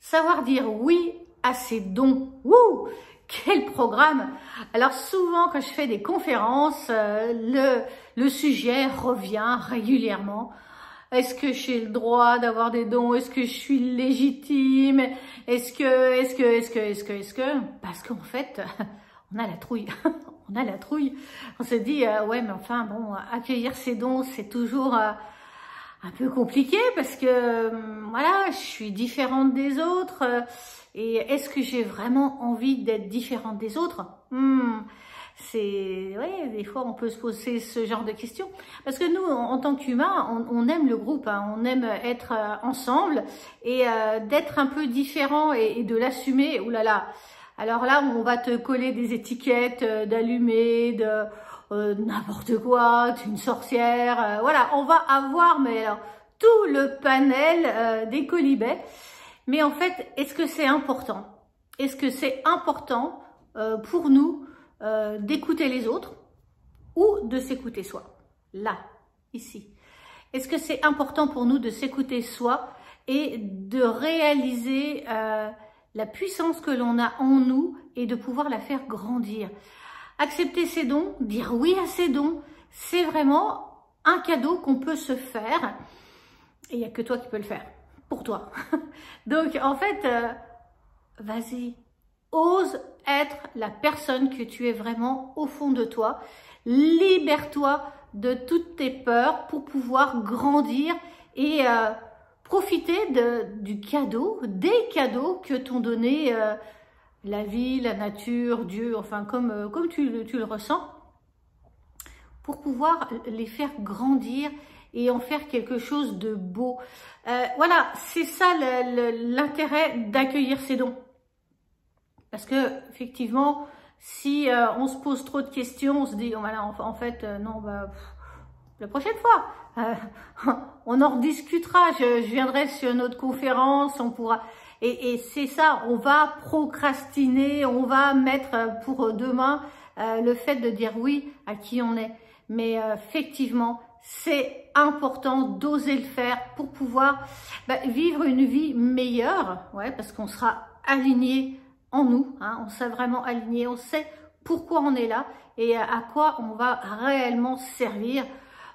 Savoir dire oui à ses dons. Wouh! Quel programme! Alors souvent quand je fais des conférences, le sujet revient régulièrement. Est-ce que j'ai le droit d'avoir des dons? Est-ce que je suis légitime? Est-ce que? Parce qu'en fait, on a la trouille. On a la trouille. On se dit, ouais, mais enfin, bon, accueillir ses dons, c'est toujours un peu compliqué parce que, voilà, je suis différente des autres. Et est-ce que j'ai vraiment envie d'être différente des autres? Ouais, des fois on peut se poser ce genre de questions parce que nous en tant qu'humains on aime le groupe, hein, on aime être ensemble et d'être un peu différent et de l'assumer. Ouh là là, alors là on va te coller des étiquettes d'allumé, de n'importe quoi, tu es une sorcière, voilà, on va avoir mais alors tout le panel des colibets. Mais en fait, est-ce que c'est important? Est-ce que c'est important pour nous d'écouter les autres ou de s'écouter soi? Là, ici. Est-ce que c'est important pour nous de s'écouter soi et de réaliser la puissance que l'on a en nous et de pouvoir la faire grandir? Accepter ses dons, dire oui à ses dons, c'est vraiment un cadeau qu'on peut se faire et il n'y a que toi qui peux le faire, pour toi. Donc en fait, vas-y. Ose être la personne que tu es vraiment au fond de toi. Libère-toi de toutes tes peurs pour pouvoir grandir et profiter du cadeau, des cadeaux que t'ont donné la vie, la nature, Dieu, enfin comme tu le ressens, pour pouvoir les faire grandir et en faire quelque chose de beau. Voilà, c'est ça l'intérêt d'accueillir ces dons. Parce que effectivement, si on se pose trop de questions, on se dit, voilà, en fait, non, bah, la prochaine fois, on en rediscutera. Je viendrai sur une autre conférence, on pourra. Et c'est ça, on va procrastiner, on va mettre pour demain le fait de dire oui à qui on est. Mais effectivement, c'est important d'oser le faire pour pouvoir vivre une vie meilleure, ouais, parce qu'on sera aligné en nous, hein, on s'est vraiment aligné, on sait pourquoi on est là et à quoi on va réellement servir.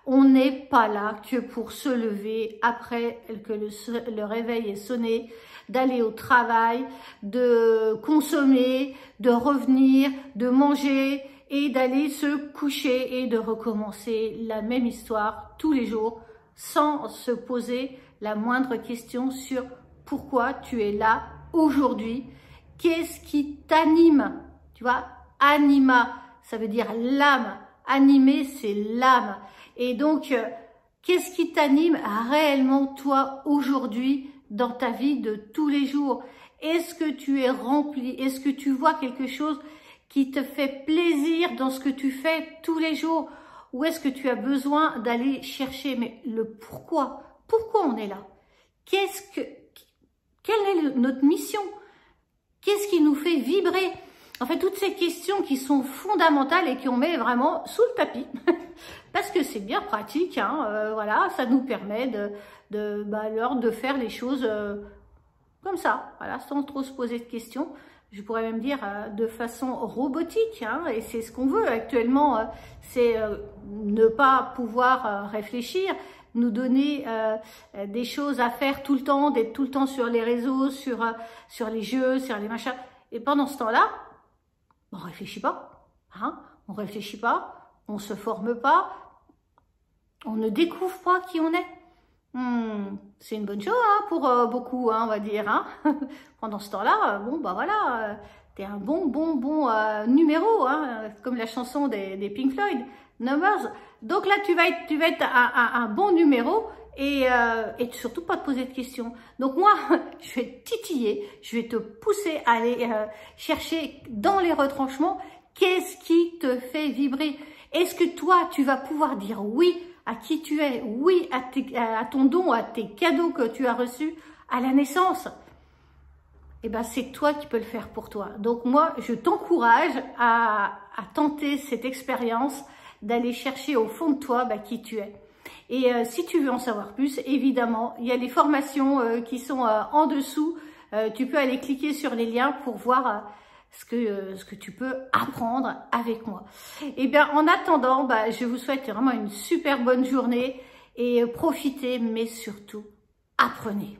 On n'est pas là que pour se lever après que le réveil est sonné, d'aller au travail, de consommer, de revenir, de manger et d'aller se coucher et de recommencer la même histoire tous les jours sans se poser la moindre question sur pourquoi tu es là aujourd'hui. Qu'est-ce qui t'anime? Tu vois, anima, ça veut dire l'âme. Animer, c'est l'âme. Et donc, qu'est-ce qui t'anime réellement toi aujourd'hui dans ta vie de tous les jours? Est-ce que tu es rempli? Est-ce que tu vois quelque chose qui te fait plaisir dans ce que tu fais tous les jours? Ou est-ce que tu as besoin d'aller chercher le pourquoi? Pourquoi on est là? Quelle est notre mission? Qu'est-ce qui nous fait vibrer? En fait, toutes ces questions qui sont fondamentales et qu'on met vraiment sous le tapis, parce que c'est bien pratique, hein, voilà, ça nous permet de faire les choses comme ça, voilà, sans trop se poser de questions. Je pourrais même dire de façon robotique, hein, et c'est ce qu'on veut actuellement, c'est ne pas pouvoir réfléchir, nous donner des choses à faire tout le temps, d'être tout le temps sur les réseaux, sur les jeux, sur les machins. Et pendant ce temps-là, on réfléchit pas, hein, on réfléchit pas, on se forme pas, on ne découvre pas qui on est. C'est une bonne chose hein, pour beaucoup, hein, on va dire. Hein. Pendant ce temps-là, bon bah voilà, t'es un bon numéro, hein, comme la chanson des Pink Floyd, Numbers. Donc là, tu vas être un bon numéro et surtout pas te poser de questions. Donc moi, je vais te titiller, je vais te pousser à aller chercher dans les retranchements qu'est-ce qui te fait vibrer. Est-ce que toi, tu vas pouvoir dire oui à qui tu es, oui à ton don, à tes cadeaux que tu as reçus à la naissance? Eh ben, c'est toi qui peux le faire pour toi. Donc moi, je t'encourage à tenter cette expérience, d'aller chercher au fond de toi qui tu es. Et si tu veux en savoir plus, évidemment, il y a les formations qui sont en dessous tu peux aller cliquer sur les liens pour voir ce que tu peux apprendre avec moi. Et bien, en attendant, je vous souhaite vraiment une super bonne journée et profitez, mais surtout, apprenez.